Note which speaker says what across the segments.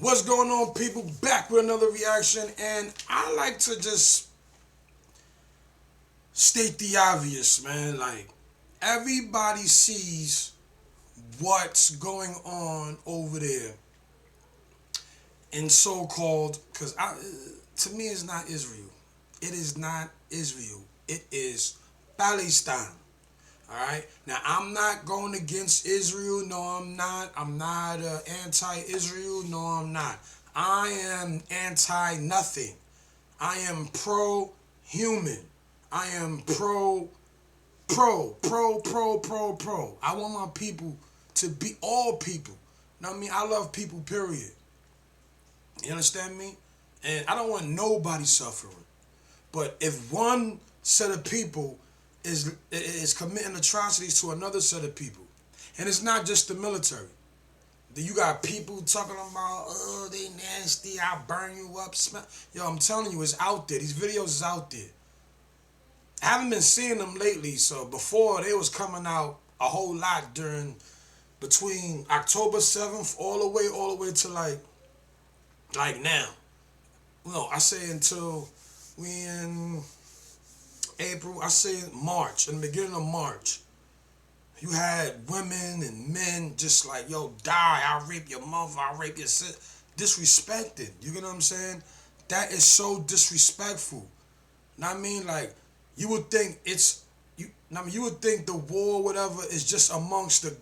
Speaker 1: What's going on, people? Back with another reaction, and I like to just state the obvious, man. Like, everybody sees what's going on over there in so-called, because to me, it's not Israel. It is not Israel. It is Palestine. All right. Now, I'm not going against Israel. No, I'm not. I'm not anti-Israel. No, I'm not. I am anti-nothing. I am pro-human. I am pro. I want my people to be all people. You know what I mean? I love people, period. You understand me? And I don't want nobody suffering. But if one set of people is committing atrocities to another set of people, and it's not just the military. You got people talking about, oh, they nasty, I'll burn you up. Yo, I'm telling you, it's out there. These videos is out there. I haven't been seeing them lately, so before they was coming out a whole lot between October 7th all the way to like now. No, I say until we in April, I say March, in the beginning of March. You had women and men just like, yo, die, I'll rape your mother, I'll rape your sister. Disrespected, you get what I'm saying? That is so disrespectful. Know what I mean? Like, you would think you would think the war, whatever, is just amongst the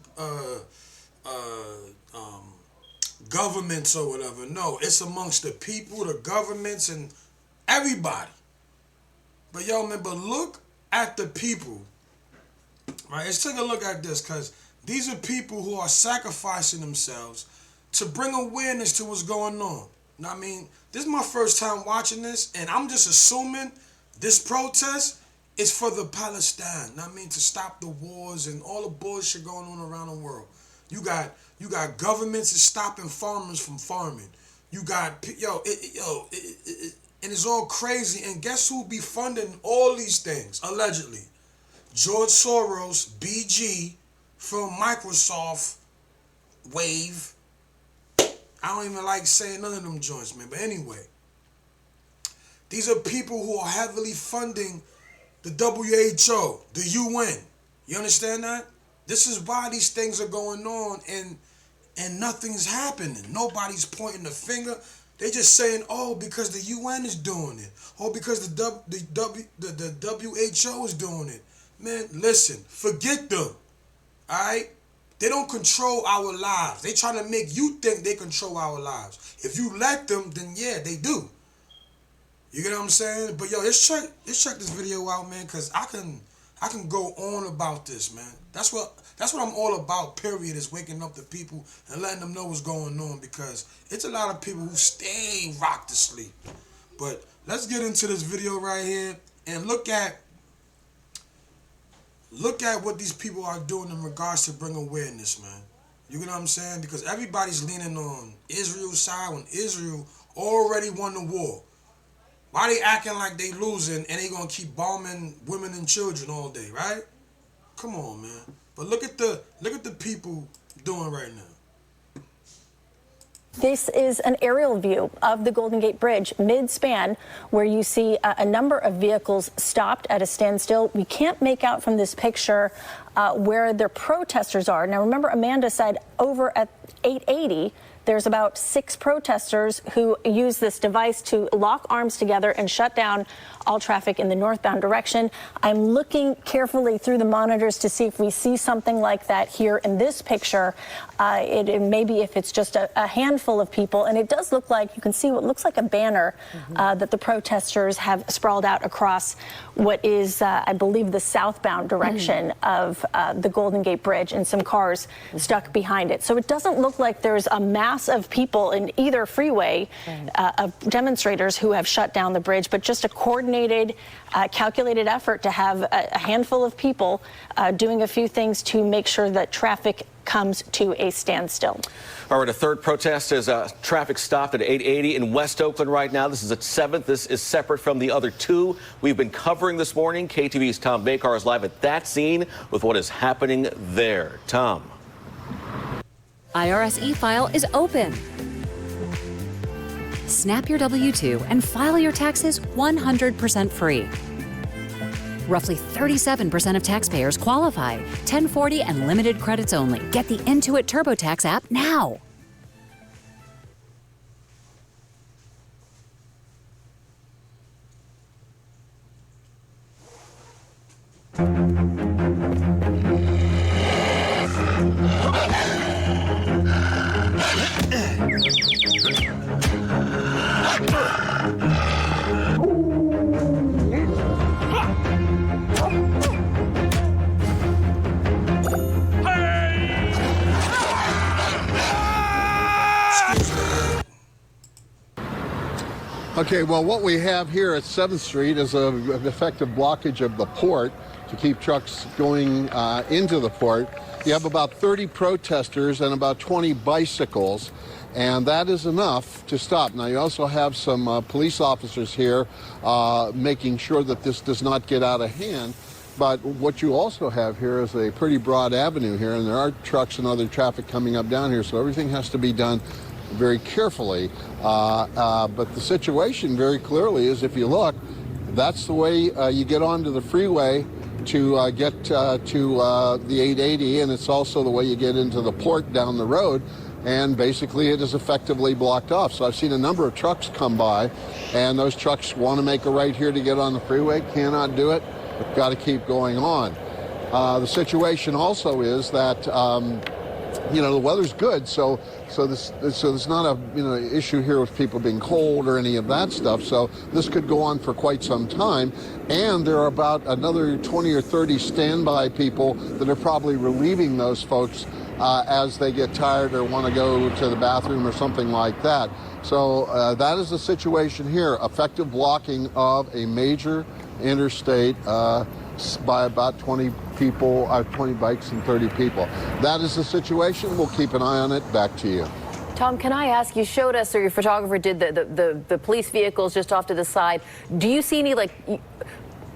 Speaker 1: governments or whatever. No, it's amongst the people, the governments, and everybody. But yo, man, but look at the people, right? Let's take a look at this, because these are people who are sacrificing themselves to bring awareness to what's going on. You know what I mean? This is my first time watching this, and I'm just assuming this protest is for the Palestine. You know what I mean? To stop the wars and all the bullshit going on around the world. You got governments that's stopping farmers from farming. You got, and it's all crazy. And guess who be funding all these things, allegedly? George Soros, BG, from Microsoft, Wave. I don't even like saying none of them joints, man. But anyway, these are people who are heavily funding the WHO, the UN. You understand that? This is why these things are going on, and nothing's happening. Nobody's pointing the finger. They just saying, oh, because the UN is doing it. Oh, because the WHO is doing it. Man, listen, forget them. All right? They don't control our lives. They trying to make you think they control our lives. If you let them, then yeah, they do. You get what I'm saying? But yo, let's check this video out, man, because I can go on about this, man. That's what I'm all about, period, is waking up the people and letting them know what's going on, because it's a lot of people who stay rocked to sleep. But let's get into this video right here and look at what these people are doing in regards to bring awareness, man. You get what I'm saying? Because everybody's leaning on Israel's side when Israel already won the war. Why they acting like they losing and they gonna keep bombing women and children all day, right? Come on, man. But look at the people doing right now.
Speaker 2: This is an aerial view of the Golden Gate Bridge mid-span, where you see a number of vehicles stopped at a standstill. We can't make out from this picture where the protesters are. Now, remember, Amanda said over at 880, there's about 6 protesters who use this device to lock arms together and shut down all traffic in the northbound direction. I'm looking carefully through the monitors to see if we see something like that here in this picture. Maybe if it's just a handful of people, and it does look like, you can see what looks like a banner that the protesters have sprawled out across what is, I believe, the southbound direction of the Golden Gate Bridge, and some cars stuck behind it. So it doesn't look like there's a mass of people in either freeway of demonstrators who have shut down the bridge, but just a coordinated, calculated effort to have a handful of people doing a few things to make sure that traffic comes to a standstill.
Speaker 3: All right, a third protest is traffic stopped at 880 in West Oakland right now. This is its 7th. This is separate from the other 2 we've been covering this morning. KTV's Tom Bakar is live at that scene with what is happening there. Tom.
Speaker 4: IRS e-file is open. snap your W-2 and file your taxes 100% free. Roughly 37% of taxpayers qualify. 1040 and limited credits only. Get the Intuit TurboTax app now.
Speaker 5: Okay, well, what we have here at 7th Street is an effective blockage of the port to keep trucks going into the port. You have about 30 protesters and about 20 bicycles, and that is enough to stop. Now, you also have some police officers here making sure that this does not get out of hand. But what you also have here is a pretty broad avenue here, and there are trucks and other traffic coming up down here, so everything has to be done very carefully. But the situation very clearly is, if you look, that's the way you get onto the freeway to get to the 880, and it's also the way you get into the port down the road, and basically it is effectively blocked off. So I've seen a number of trucks come by, and those trucks want to make a right here to get on the freeway, cannot do it, but got to keep going on. The situation also is that the weather's good, so there's not a issue here with people being cold or any of that stuff. So this could go on for quite some time, and there are about another 20 or 30 standby people that are probably relieving those folks as they get tired or want to go to the bathroom or something like that. So that is the situation here. Effective blocking of a major interstate by about 20 people, 20 bikes and 30 people. That is the situation. We'll keep an eye on it. Back to you.
Speaker 6: Tom, can I ask, you showed us, or your photographer did, the police vehicles just off to the side. Do you see any,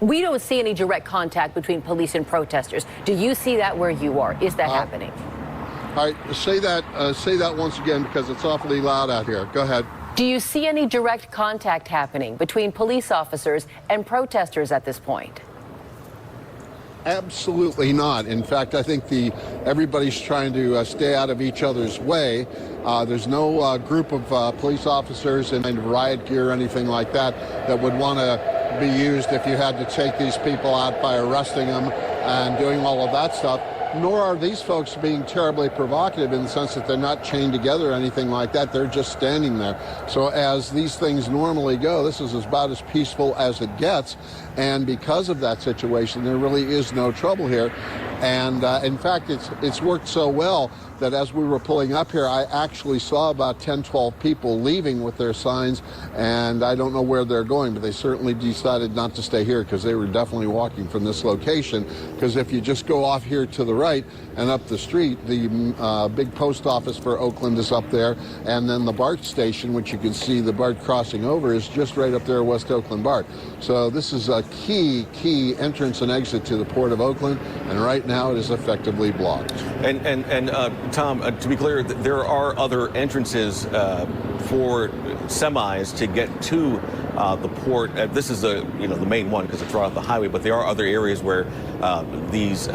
Speaker 6: we don't see any direct contact between police and protesters. Do you see that where you are? Is that happening?
Speaker 5: All right, say that once again, because it's awfully loud out here. Go ahead.
Speaker 6: Do you see any direct contact happening between police officers and protesters at this point?
Speaker 5: Absolutely not. In fact, I think everybody's trying to stay out of each other's way. There's no group of police officers in riot gear or anything like that would want to be used if you had to take these people out by arresting them and doing all of that stuff. Nor are these folks being terribly provocative in the sense that they're not chained together or anything like that. They're just standing there. So as these things normally go, this is about as peaceful as it gets. And because of that situation, there really is no trouble here. And in fact, it's worked so well that as we were pulling up here, I actually saw about 10, 12 people leaving with their signs, and I don't know where they're going, but they certainly decided not to stay here because they were definitely walking from this location. Because if you just go off here to the right and up the street, the big post office for Oakland is up there, and then the BART station, which you can see the BART crossing over, is just right up there, West Oakland BART. So this is a key entrance and exit to the Port of Oakland, and right now it is effectively blocked.
Speaker 3: And Tom, to be clear, there are other entrances for semis to get to the port. This is the main one because it's right off the highway, but there are other areas where these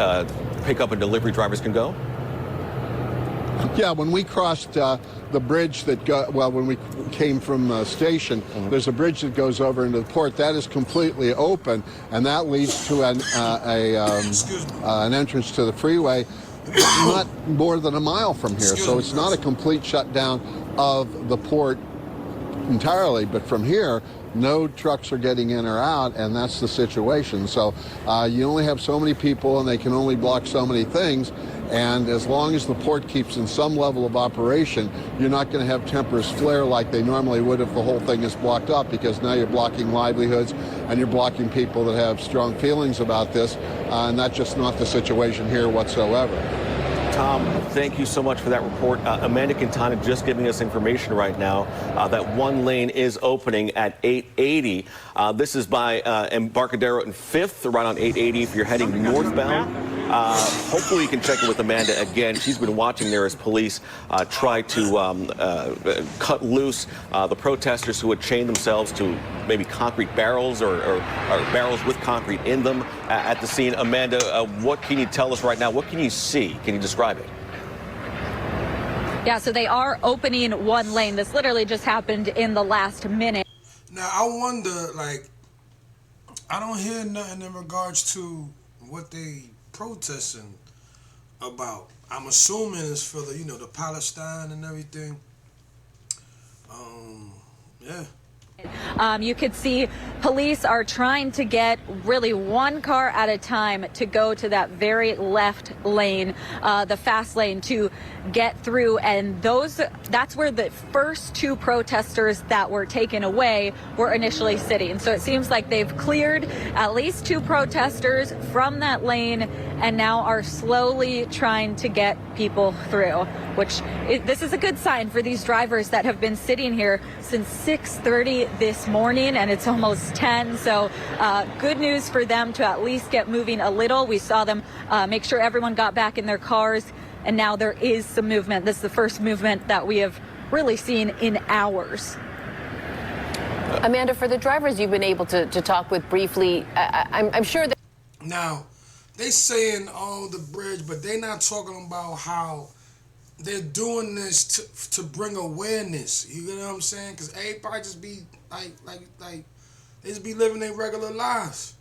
Speaker 3: pickup and delivery drivers can go.
Speaker 5: Yeah, when we crossed the bridge when we came from the station, there's a bridge that goes over into the port. That is completely open, and that leads to an entrance to the freeway not more than a mile from here. So it's not a complete shutdown of the port entirely, but from here, no trucks are getting in or out, and that's the situation. So you only have so many people, and they can only block so many things. And as long as the port keeps in some level of operation, you're not going to have tempers flare like they normally would if the whole thing is blocked up, because now you're blocking livelihoods and you're blocking people that have strong feelings about this, and that's just not the situation here whatsoever.
Speaker 3: Tom, thank you so much for that report. Amanda Quintana just giving us information right now that one lane is opening at 880. This is by Embarcadero and 5th, right on 880 if you're heading northbound. Hopefully you can check in with Amanda again. She's been watching there as police try to cut loose the protesters who had chained themselves to maybe concrete barrels or barrels with concrete in them at the scene. Amanda, what can you tell us right now? What can you see? Can you describe it?
Speaker 7: Yeah, so they are opening one lane. This literally just happened in the last minute.
Speaker 1: Now, I wonder, like, I don't hear nothing in regards to what they protesting about. I'm assuming it's for the, you know, the Palestine and everything. Yeah.
Speaker 7: You could see police are trying to get really one car at a time to go to that very left lane, the fast lane, to get through. And that's where the first two protesters that were taken away were initially sitting. So it seems like they've cleared at least two protesters from that lane and now are slowly trying to get people through, which this is a good sign for these drivers that have been sitting here since 6:30 this morning, and it's almost 10. So good news for them to at least get moving a little. We saw them make sure everyone got back in their cars, and now there is some movement. This is the first movement that we have really seen in hours.
Speaker 6: Amanda, for the drivers you've been able to talk with briefly, I'm sure that...
Speaker 1: Now, they saying, oh, the bridge, but they not talking about how they're doing this to bring awareness. You know what I'm saying? Because everybody just be like they just be living their regular lives.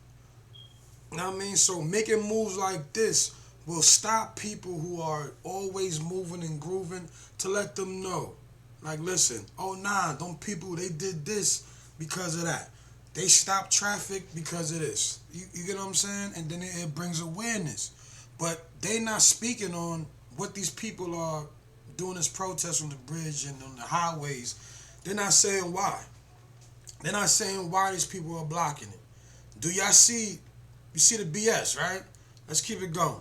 Speaker 1: You know what I mean? So making moves like this will stop people who are always moving and grooving to let them know. Like, listen, oh nah, them people, they did this because of that. They stopped traffic because of this. You get what I'm saying? And then it brings awareness. But they not speaking on what these people are doing this protest on the bridge and on the highways. They're not saying why. They're not saying why these people are blocking it. Do y'all see, you see the BS, right? Let's keep it going.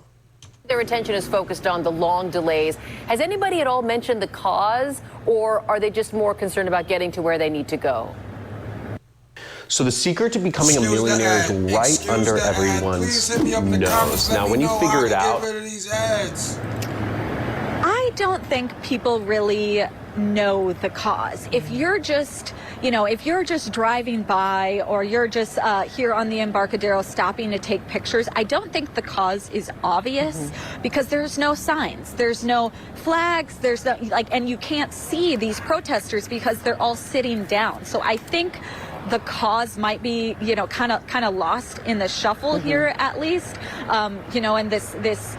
Speaker 6: Their attention is focused on the long delays. Has anybody at all mentioned the cause, or are they just more concerned about getting to where they need to go?
Speaker 8: So the secret to becoming a millionaire is right under everyone's nose. Now, when you figure it out,
Speaker 7: I don't think people really know the cause. If you're just, if you're just driving by, or you're just here on the Embarcadero stopping to take pictures, I don't think the cause is obvious because there's no signs, there's no flags, there's no, and you can't see these protesters because they're all sitting down. So I think the cause might be, kind of lost in the shuffle here, at least, and this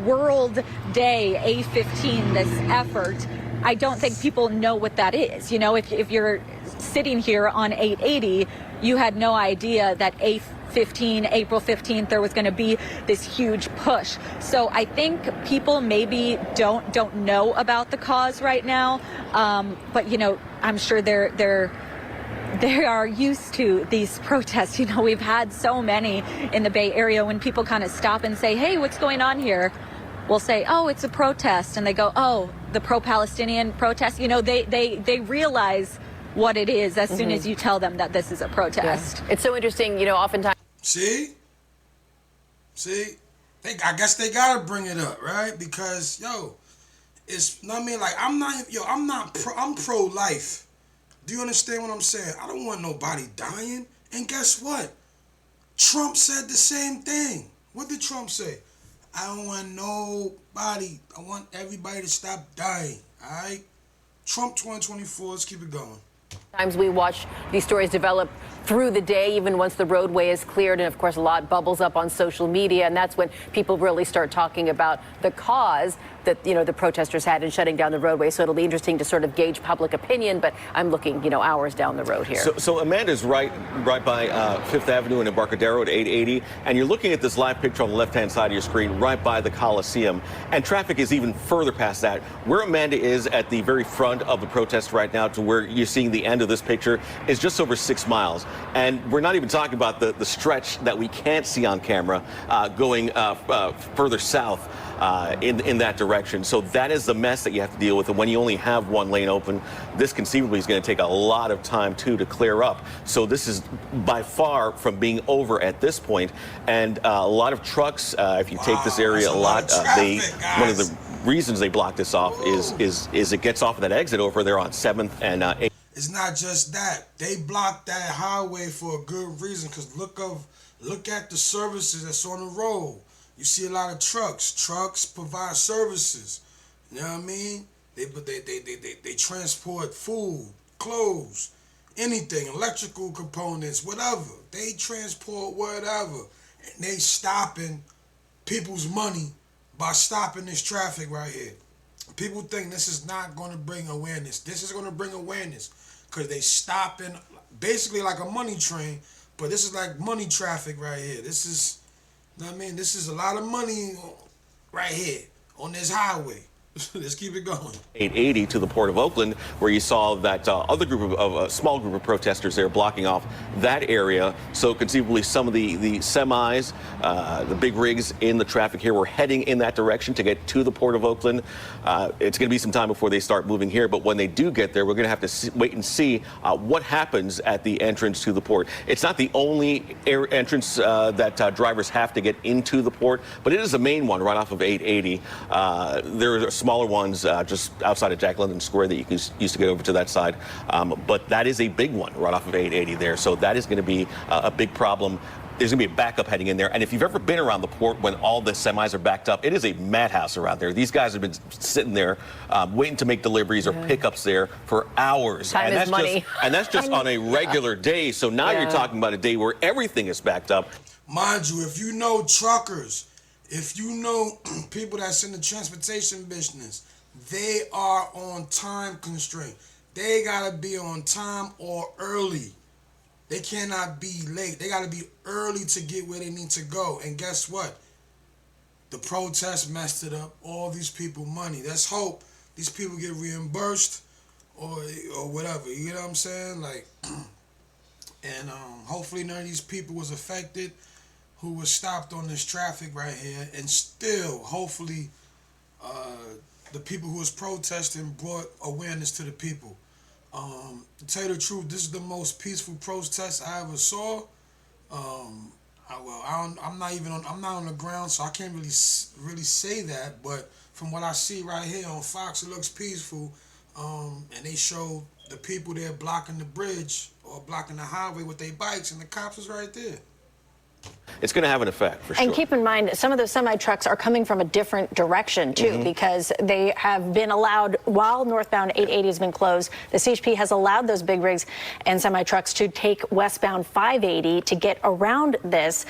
Speaker 7: World Day A15, this effort. I don't think people know what that is. If you're sitting here on 880, you had no idea that April 15th, there was going to be this huge push. So I think people maybe don't know about the cause right now. But I'm sure they are used to these protests. We've had so many in the Bay Area. When people kind of stop and say, hey, what's going on here? We'll say, oh, it's a protest. And they go, oh, the pro-Palestinian protest. They realize what it is as soon as you tell them that this is a protest.
Speaker 6: Yeah. It's so interesting, oftentimes.
Speaker 1: See, I guess they gotta bring it up, right? Because it's, I mean, like, I'm pro-life. Do you understand what I'm saying? I don't want nobody dying. And guess what? Trump said the same thing. What did Trump say? I don't want nobody. I want everybody to stop dying. All right? Trump 2024. Let's keep it going.
Speaker 6: Sometimes we watch these stories develop through the day, even once the roadway is cleared. And of course, a lot bubbles up on social media. And that's when people really start talking about the cause that, the protesters had in shutting down the roadway. So it'll be interesting to sort of gauge public opinion. But I'm looking, hours down the road here.
Speaker 3: So Amanda's right by Fifth Avenue and Embarcadero at 880. And you're looking at this live picture on the left-hand side of your screen, right by the Coliseum. And traffic is even further past that. Where Amanda is at the very front of the protest right now to where you're seeing the end of this picture is just over 6 miles. And we're not even talking about the stretch that we can't see on camera going further south in that direction. direction. So that is the mess that you have to deal with. And when you only have one lane open, this conceivably is going to take a lot of time, too, to clear up. So this is by far from being over at this point. And a lot of trucks, if you take this area a lot, one of the reasons they block this off is it gets off of that exit over there on 7th and 8th.
Speaker 1: It's not just that. They blocked that highway for a good reason, because look at the services that's on the road. You see a lot of trucks. Trucks provide services. You know what I mean? They transport food, clothes, anything, electrical components, whatever. They transport whatever. And they stopping people's money by stopping this traffic right here. People think this is not going to bring awareness. This is going to bring awareness because they stopping basically like a money train, but this is like money traffic right here. This is, you know what I mean? This is a lot of money right here on this highway. Let's keep it going.
Speaker 3: 880 to the Port of Oakland, where you saw that other group of a small group of protesters there blocking off that area. So conceivably some of the semis, the big rigs in the traffic here were heading in that direction to get to the Port of Oakland. It's going to be some time before they start moving here, but when they do get there, we're going to have to wait and see what happens at the entrance to the port. It's not the only entrance that drivers have to get into the port, but it is the main one right off of 880. There are smaller ones just outside of Jack London Square that you used to get over to that side. But that is a big one right off of 880 there. So that is going to be a big problem. There's going to be a backup heading in there. And if you've ever been around the port when all the semis are backed up, it is a madhouse around there. These guys have been sitting there waiting to make deliveries or pickups there for hours.
Speaker 6: Time is money.
Speaker 3: And that's just on a regular day. So now you're talking about a day where everything is backed up.
Speaker 1: Mind you, if you know truckers, if you know people that's in the transportation business, they are on time constraint. They gotta be on time or early. They cannot be late. They gotta be early to get where they need to go. And guess what? The protest messed it up. All these people money. Let's hope these people get reimbursed or whatever. You know what I'm saying? Like, and hopefully none of these people was affected who was stopped on this traffic right here, and still, hopefully, the people who was protesting brought awareness to the people. To tell you the truth, this is the most peaceful protest I ever saw. I'm not on the ground, so I can't really say that. But from what I see right here on Fox, it looks peaceful. And they show the people there blocking the bridge or blocking the highway with their bikes, and the cops is right there.
Speaker 3: It's going to have an effect, for sure.
Speaker 2: And keep in mind, some of those semi-trucks are coming from a different direction, too, because they have been allowed, while northbound 880 has been closed, the CHP has allowed those big rigs and semi-trucks to take westbound 580 to get around this.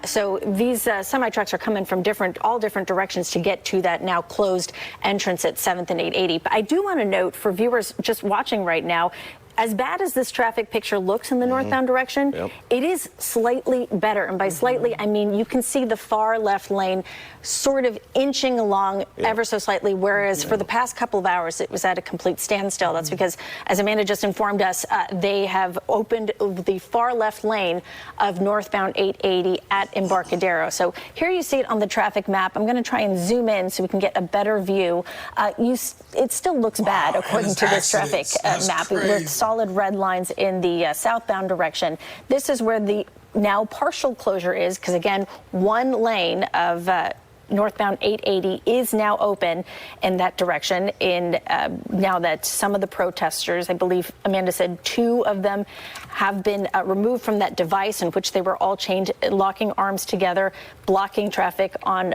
Speaker 2: So these semi-trucks are coming from all different directions to get to that now closed entrance at 7th and 880. But I do want to note, for viewers just watching right now, as bad as this traffic picture looks in the northbound direction, it is slightly better. And by slightly, I mean you can see the far left lane sort of inching along ever so slightly, whereas for the past couple of hours, it was at a complete standstill. That's because, as Amanda just informed us, they have opened the far left lane of northbound 880 at Embarcadero. So here you see it on the traffic map. I'm going to try and zoom in so we can get a better view. It still looks bad, according to this traffic map, with solid red lines in the southbound direction. This is where the now partial closure is, because again, one lane of northbound 880 is now open in that direction. Now that some of the protesters, I believe Amanda said 2 of them have been removed from that device in which they were all chained, locking arms together, blocking traffic on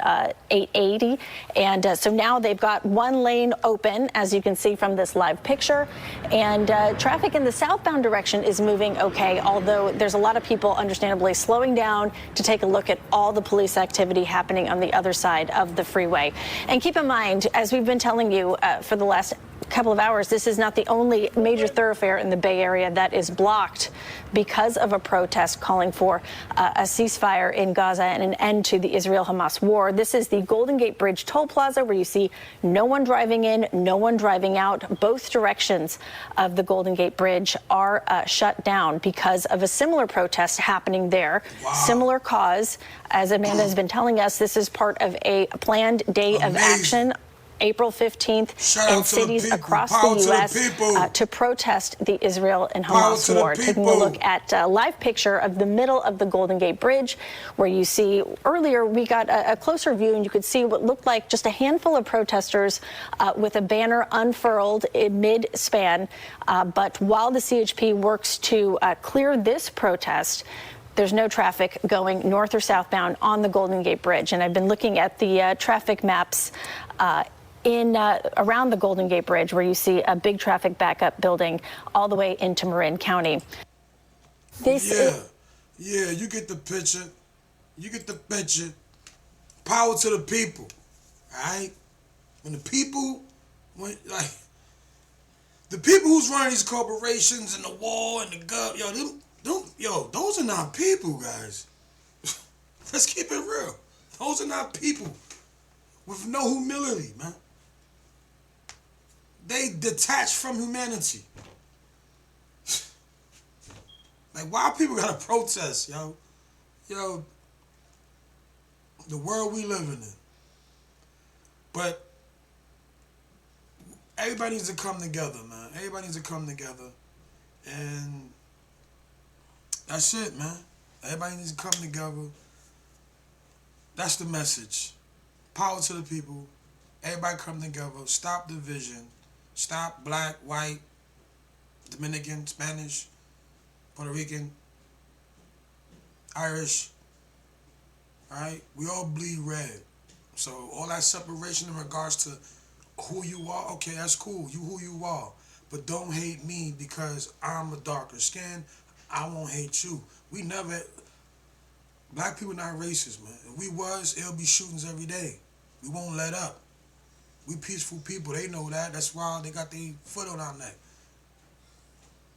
Speaker 2: 880. And so now they've got one lane open, as you can see from this live picture. And traffic in the southbound direction is moving okay, although there's a lot of people understandably slowing down to take a look at all the police activity happening on the other side of the freeway. And keep in mind, as we've been telling you for the last couple of hours, this is not the only major thoroughfare in the Bay Area that is blocked because of a protest calling for a ceasefire in Gaza and an end to the Israel-Hamas war. This is the Golden Gate Bridge toll plaza, where you see no one driving in, no one driving out. Both directions of the Golden Gate Bridge are shut down because of a similar protest happening there. Wow. Similar cause. As Amanda has been telling us, this is part of a planned day of action April 15th in cities across the U.S. To protest the Israel and Hamas war. Taking a look at a live picture of the middle of the Golden Gate Bridge, where you see earlier we got a closer view and you could see what looked like just a handful of protesters with a banner unfurled in mid-span. But while the CHP works to clear this protest, there's no traffic going north or southbound on the Golden Gate Bridge. And I've been looking at the traffic maps around the Golden Gate Bridge, where you see a big traffic backup building all the way into Marin County.
Speaker 1: Yeah, you get the picture. You get the picture. Power to the people, all right? When the people, the people who's running these corporations and the war and the gov, those are not people, guys. Let's keep it real. Those are not people with no humility, man. They detach from humanity. Like, why people gotta protest, yo? Yo, the world we living in. But everybody needs to come together, man. Everybody needs to come together. And that's it, man. Everybody needs to come together. That's the message. Power to the people. Everybody come together. Stop division. Stop black, white, Dominican, Spanish, Puerto Rican, Irish. All right? We all bleed red. So all that separation in regards to who you are, okay, that's cool. You who you are. But don't hate me because I'm a darker skin. I won't hate you. We never, black people not racist, man. If we was, it'll be shootings every day. We won't let up. We peaceful people. They know that. That's why they got their foot on our neck.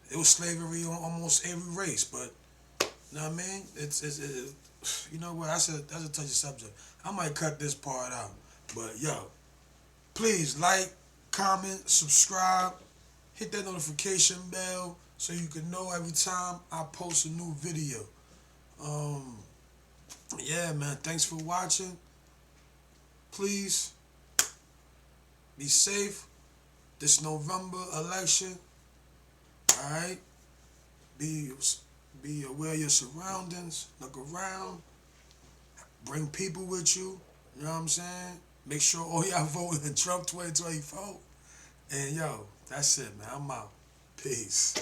Speaker 1: It was slavery on almost every race, but you know what I mean? It's you know what? That's a touchy subject. I might cut this part out, but yo, please like, comment, subscribe, hit that notification bell so you can know every time I post a new video. Yeah, man. Thanks for watching. Please be safe this November election. All right? Be aware of your surroundings. Look around. Bring people with you. You know what I'm saying? Make sure all y'all voting in Trump 2024. And yo, that's it, man. I'm out. Peace.